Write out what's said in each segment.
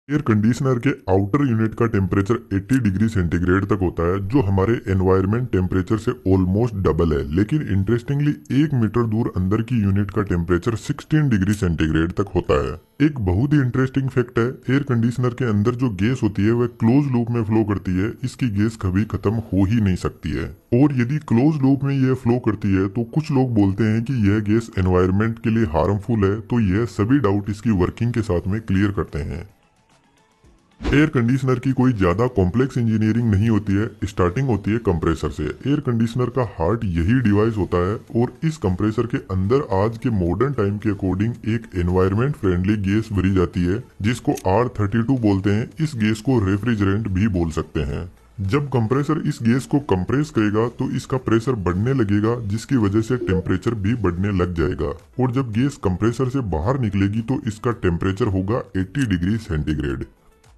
Air conditioner के outer unit का temperature 80 degree centigrade तक होता है, जो हमारे एनवायरनमेंट टेम्परेचर से ऑलमोस्ट डबल है। लेकिन इंटरेस्टिंगली 1 मीटर दूर अंदर की यूनिट का टेम्परेचर 16 डिग्री सेंटीग्रेड तक होता है। एक बहुत ही इंटरेस्टिंग फैक्ट है, एयर कंडीशनर के अंदर जो गैस होती है वह क्लोज लूप में फ्लो करती है। इसकी गैस कभी खत्म हो ही नहीं सकती है, और यदि क्लोज लूप में यह फ्लो करती है तो कुछ लोग बोलते हैं कि यह गैस एनवायरनमेंट के लिए हार्मफुल है। तो यह सभी डाउट इसकी वर्किंग के साथ में क्लियर करते हैं। एयर कंडीशनर की कोई ज्यादा कॉम्प्लेक्स इंजीनियरिंग नहीं होती है, स्टार्टिंग होती है कंप्रेसर से। एयर कंडीशनर का हार्ट यही डिवाइस होता है, और इस कंप्रेसर के अंदर आज के मॉडर्न टाइम के अकॉर्डिंग एक एनवायरनमेंट फ्रेंडली गैस भरी जाती है, जिसको R32 बोलते हैं। इस गैस को रेफ्रिजरेंट भी बोल सकते हैं। जब कंप्रेसर इस गैस को कंप्रेस करेगा तो इसका प्रेशर बढ़ने लगेगा, जिसकी वजह से टेम्परेचर भी बढ़ने लग जाएगा। और जब गैस कंप्रेसर से बाहर निकलेगी तो इसका टेम्परेचर होगा 80 डिग्री सेंटीग्रेड।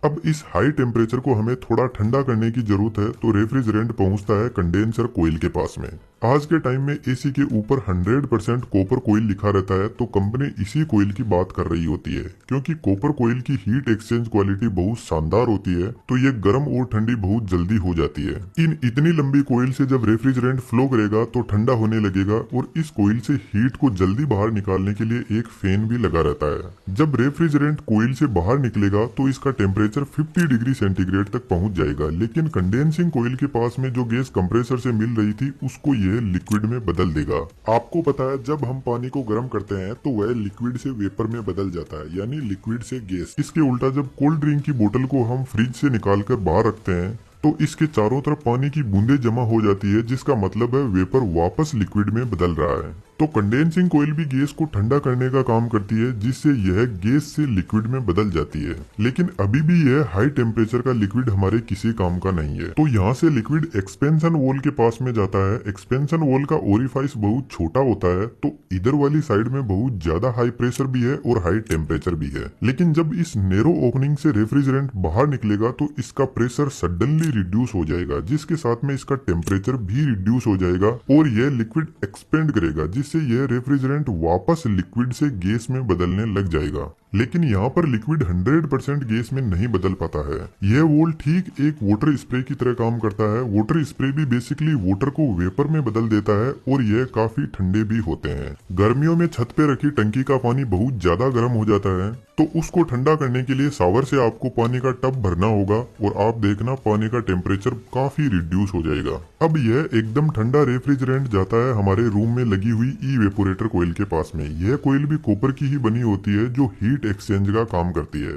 अब इस हाई टेम्परेचर को हमें थोड़ा ठंडा करने की जरूरत है, तो रेफ्रिजरेंट पहुंचता है कंडेंसर कोयल के पास में। आज के टाइम में एसी के ऊपर 100% कॉपर कोयल लिखा रहता है, तो कंपनी इसी कोयल की बात कर रही होती है, क्योंकि कॉपर कोयल की हीट एक्सचेंज क्वालिटी बहुत शानदार होती है, तो ये गर्म और ठंडी बहुत जल्दी हो जाती है। इन इतनी लंबी कोयल से जब रेफ्रिजरेंट फ्लो करेगा तो ठंडा होने लगेगा, और इस कोयल से हीट को जल्दी बाहर निकालने के लिए एक फैन भी लगा रहता है। जब रेफ्रिजरेंट कोयल से बाहर निकलेगा तो इसका टेम्परेचर 50 डिग्री सेंटीग्रेड तक पहुंच जाएगा। लेकिन कंडेंसिंग कोयल के पास में जो गैस कंप्रेसर से मिल रही थी उसको यह लिक्विड में बदल देगा। आपको पता है, जब हम पानी को गर्म करते हैं तो वह लिक्विड से वेपर में बदल जाता है, यानी लिक्विड से गैस। इसके उल्टा जब कोल्ड ड्रिंक की बोतल को हम फ्रिज से निकाल कर बाहर रखते हैं तो इसके चारों तरफ पानी की बूंदें जमा हो जाती है, जिसका मतलब है वेपर वापस लिक्विड में बदल रहा है। तो कंडेंसिंग कोयल भी गैस को ठंडा करने का काम करती है, जिससे यह गैस से लिक्विड में बदल जाती है। लेकिन अभी भी यह हाई टेम्परेचर का लिक्विड हमारे किसी काम का नहीं है। तो यहाँ से लिक्विड एक्सपेंशन वॉल के पास में जाता है। एक्सपेंशन वॉल का ओरिफाइस बहुत छोटा होता है, तो इधर वाली साइड में बहुत ज्यादा हाई प्रेशर भी है और हाई टेम्परेचर भी है। लेकिन जब इस नैरो ओपनिंग से रेफ्रिजरेंट बाहर निकलेगा तो इसका प्रेशर सडनली रिड्यूस हो जाएगा, जिसके साथ में इसका टेम्परेचर भी रिड्यूस हो जाएगा, और यह लिक्विड एक्सपेंड करेगा, जिससे यह रेफ्रिजरेंट वापस लिक्विड से गैस में बदलने लग जाएगा। लेकिन यहाँ पर लिक्विड 100% गैस में नहीं बदल पाता है। यह वॉल ठीक एक वाटर स्प्रे की तरह काम करता है। वाटर स्प्रे भी बेसिकली वाटर को वेपर में बदल देता है, और यह काफी ठंडे भी होते हैं। गर्मियों में छत पे रखी टंकी का पानी बहुत ज्यादा गर्म हो जाता है, तो उसको ठंडा करने के लिए शावर से आपको पानी का टब भरना होगा, और आप देखना पानी का टेम्परेचर काफी रिड्यूस हो जाएगा। अब यह एकदम ठंडा रेफ्रिजरेंट जाता है हमारे रूम में लगी हुई इवेपोरेटर कोयल के पास में। यह कोयल भी कॉपर की ही बनी होती है, जो हीट एक्सचेंज का काम करती है।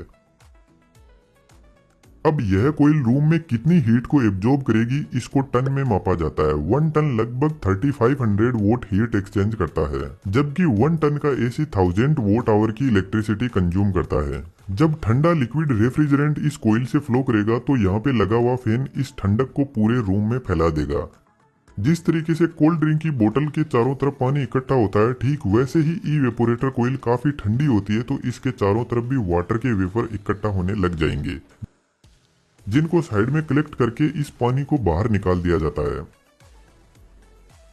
अब यह कोयल रूम में कितनी हीट को एब्जॉर्ब करेगी, इसको टन में मापा जाता है। 1 टन लगभग 3500 वोट हीट एक्सचेंज करता है, जबकि 1 टन का एसी 1000 वोट आवर की इलेक्ट्रिसिटी कंज्यूम करता है। जब ठंडा लिक्विड रेफ्रिजरेंट इस कोयल से फ्लो करेगा तो यहाँ पे लगा हुआ फैन इस ठंडक को पूरे रूम में फैला देगा। जिस तरीके से कोल्ड ड्रिंक की बोतल के चारों तरफ पानी इकट्ठा होता है, ठीक वैसे ही इवेपोरेटर कोयल काफी ठंडी होती है, तो इसके चारों तरफ भी वाटर के वेपर इकट्ठा होने लग जाएंगे, जिनको साइड में कलेक्ट करके इस पानी को बाहर निकाल दिया जाता है।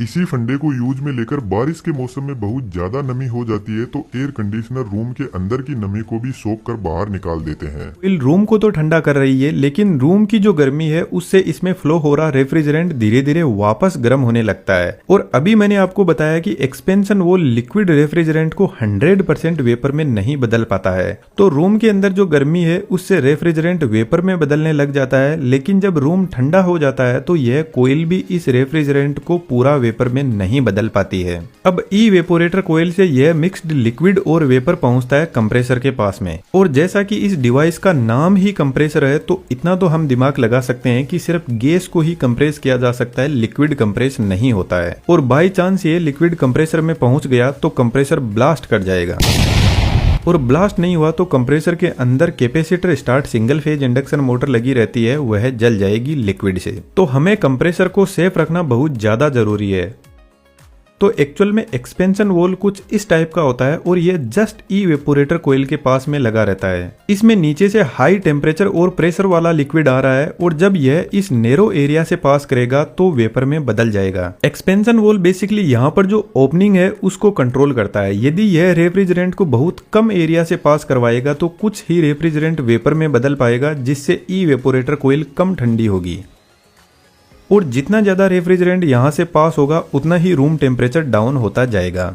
इसी फंडे को यूज में लेकर बारिश के मौसम में बहुत ज्यादा नमी हो जाती है, तो एयर कंडीशनर रूम के अंदर की नमी को भी सोख कर बाहर निकाल देते हैं। कोयल रूम को तो ठंडा कर रही है, लेकिन रूम की जो गर्मी है उससे इसमें फ्लो हो रहा रेफ्रिजरेंट धीरे धीरे वापस गर्म होने लगता है। और अभी मैंने आपको बताया कि एक्सपेंशन वो लिक्विड रेफ्रिजरेंट को 100% वेपर में नहीं बदल पाता है, तो रूम के अंदर जो गर्मी है उससे रेफ्रिजरेंट वेपर में बदलने लग जाता है। लेकिन जब रूम ठंडा हो जाता है तो यह कोयल भी इस रेफ्रिजरेंट को पूरा वेपर में नहीं बदल पाती है। अब इवेपोरेटर कोयल से यह मिक्स्ड लिक्विड और वेपर पहुंचता है कंप्रेसर के पास में, और जैसा कि इस डिवाइस का नाम ही कंप्रेसर है, तो इतना तो हम दिमाग लगा सकते हैं कि सिर्फ गैस को ही कंप्रेस किया जा सकता है, लिक्विड कंप्रेस नहीं होता है। और बाई चांस ये लिक्विड कंप्रेसर में पहुंच गया तो कंप्रेसर ब्लास्ट कर जाएगा, और ब्लास्ट नहीं हुआ तो कंप्रेसर के अंदर capacitor start single phase induction motor लगी रहती है, वह जल जाएगी लिक्विड से। तो हमें कंप्रेसर को सेफ रखना बहुत ज्यादा जरूरी है। तो एक्चुअल में एक्सपेंशन वॉल कुछ इस टाइप का होता है और ये जस्ट इवेपोरेटर कोयल के पास में लगा रहता है। इसमें नीचे से हाई टेम्परेचर और प्रेशर वाला लिक्विड आ रहा है और जब यह इस नैरो एरिया से पास करेगा तो वेपर में बदल जाएगा। एक्सपेंशन वॉल बेसिकली यहाँ पर जो ओपनिंग है उसको कंट्रोल करता है। यदि यह रेफ्रिजरेंट को बहुत कम एरिया से पास करवाएगा तो कुछ ही रेफ्रिजरेंट वेपर में बदल पाएगा, जिससे इवेपोरेटर कोयल कम ठंडी होगी। और जितना ज्यादा रेफ्रिजरेंट यहां से पास होगा उतना ही रूम टेम्परेचर डाउन होता जाएगा।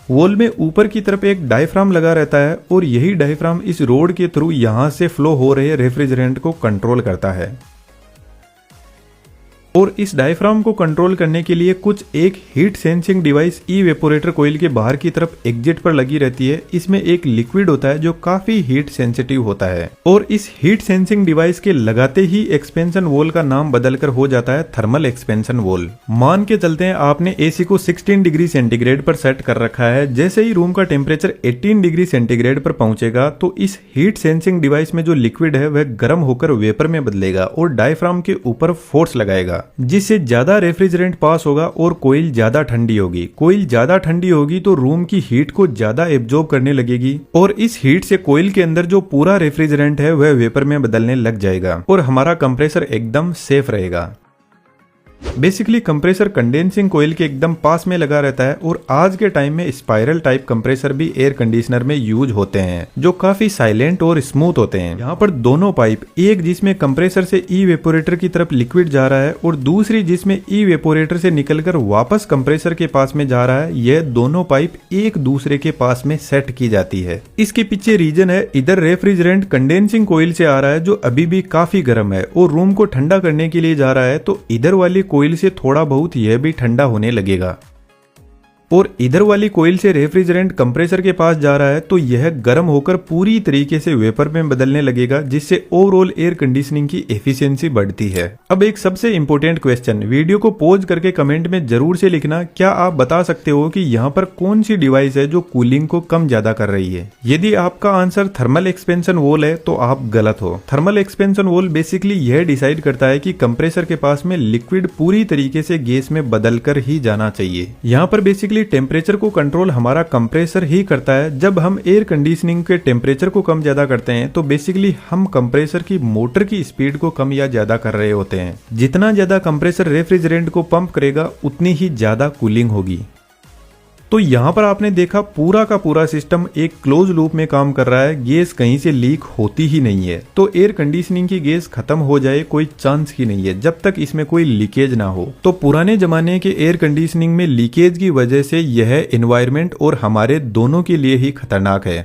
वॉल में ऊपर की तरफ एक डायफ्राम लगा रहता है और यही डायफ्राम इस रोड के थ्रू यहां से फ्लो हो रहे रेफ्रिजरेंट को कंट्रोल करता है। और इस डायफ्राम को कंट्रोल करने के लिए कुछ एक हीट सेंसिंग डिवाइस इवेपोरेटर कोयल के बाहर की तरफ एग्जिट पर लगी रहती है। इसमें एक लिक्विड होता है जो काफी हीट सेंसिटिव होता है और इस हीट सेंसिंग डिवाइस के लगाते ही एक्सपेंशन वॉल का नाम बदलकर हो जाता है थर्मल एक्सपेंशन वॉल। मान के चलते हैं आपने एसी को 16 डिग्री सेंटीग्रेड पर सेट कर रखा है। जैसे ही रूम का टेम्परेचर 18 डिग्री सेंटीग्रेड पर पहुंचेगा तो इस हीट सेंसिंग डिवाइस में जो लिक्विड है वह गर्म होकर वेपर में बदलेगा और डायफ्राम के ऊपर फोर्स लगाएगा, जिससे ज्यादा रेफ्रिजरेंट पास होगा और कोयल ज्यादा ठंडी होगी। कोयल ज्यादा ठंडी होगी तो रूम की हीट को ज्यादा एब्जॉर्ब करने लगेगी और इस हीट से कोयल के अंदर जो पूरा रेफ्रिजरेंट है वह वेपर में बदलने लग जाएगा और हमारा कंप्रेसर एकदम सेफ रहेगा। बेसिकली कंप्रेसर कंडेंसिंग कोयल के एकदम पास में लगा रहता है और आज के टाइम में स्पाइरल टाइप कंप्रेसर भी एयर कंडीशनर में यूज होते हैं जो काफी साइलेंट और स्मूथ होते हैं। यहाँ पर दोनों पाइप, एक जिसमें कंप्रेसर से इवेपोरेटर की तरफ लिक्विड जा रहा है और दूसरी जिसमें इवेपोरेटर से निकलकर वापस कंप्रेसर के पास में जा रहा है, यह दोनों पाइप एक दूसरे के पास में सेट की जाती है। इसके पीछे रीजन है, इधर रेफ्रिजरेंट कंडेंसिंग कोयल से आ रहा है जो अभी भी काफी गर्म है और रूम को ठंडा करने के लिए जा रहा है, तो इधर वाली कोयल से थोड़ा बहुत यह भी ठंडा होने लगेगा और इधर वाली कोयल से रेफ्रिजरेंट कंप्रेसर के पास जा रहा है तो यह गर्म होकर पूरी तरीके से वेपर में बदलने लगेगा, जिससे ओवरऑल एयर कंडीशनिंग की एफिशिएंसी बढ़ती है। अब एक सबसे इंपॉर्टेंट क्वेश्चन, वीडियो को पॉज करके कमेंट में जरूर से लिखना, क्या आप बता सकते हो कि यहाँ पर कौन सी डिवाइस है जो कूलिंग को कम ज्यादा कर रही है? यदि आपका आंसर थर्मल एक्सपेंशन वॉल है तो आप गलत हो। थर्मल एक्सपेंशन वॉल बेसिकली यह डिसाइड करता है कि कंप्रेसर के पास में लिक्विड पूरी तरीके से गैस में बदल कर ही जाना चाहिए। यहाँ पर बेसिकली टेम्परेचर को कंट्रोल हमारा कंप्रेसर ही करता है। जब हम एयर कंडीशनिंग के टेम्परेचर को कम ज्यादा करते हैं तो बेसिकली हम कंप्रेसर की मोटर की स्पीड को कम या ज्यादा कर रहे होते हैं। जितना ज्यादा कंप्रेसर रेफ्रिजरेंट को पंप करेगा उतनी ही ज्यादा कूलिंग होगी। तो यहाँ पर आपने देखा पूरा का पूरा सिस्टम एक क्लोज लूप में काम कर रहा है, गैस कहीं से लीक होती ही नहीं है। तो एयर कंडीशनिंग की गैस खत्म हो जाए कोई चांस ही नहीं है जब तक इसमें कोई लीकेज ना हो। तो पुराने जमाने के एयर कंडीशनिंग में लीकेज की वजह से यह एनवायरनमेंट और हमारे दोनों के लिए ही खतरनाक है।